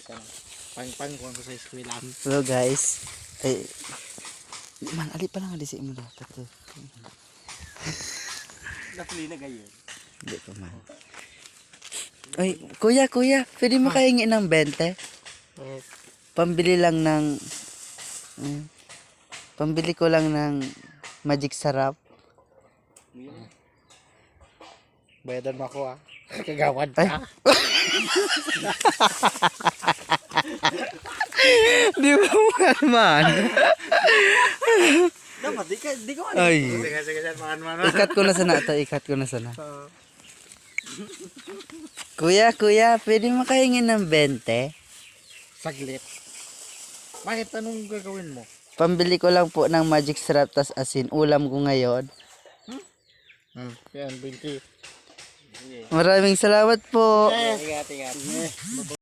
Pang ko sa eskwelahan. Hello guys. Ay, man, ali pa lang alisi mo dapat to. Napili na gayon. Hindi pa man. Ay, kuya, pwede mo kahingi ng 20? Pambili lang ng... pambili ko lang ng magic sarap. Bayadan mo ako Kagawad Ay. ka. Di ba man? Dapat di ko Ay. Sige, man. Ikat ko na sana. Kuya, pwede mo kahingi ng 20? Saglit. Bakit anong gagawin mo? Pambili ko lang po ng magic syrup tas asin. Ulam ko ngayon. Yan, 20. Maraming salamat po. Ingat.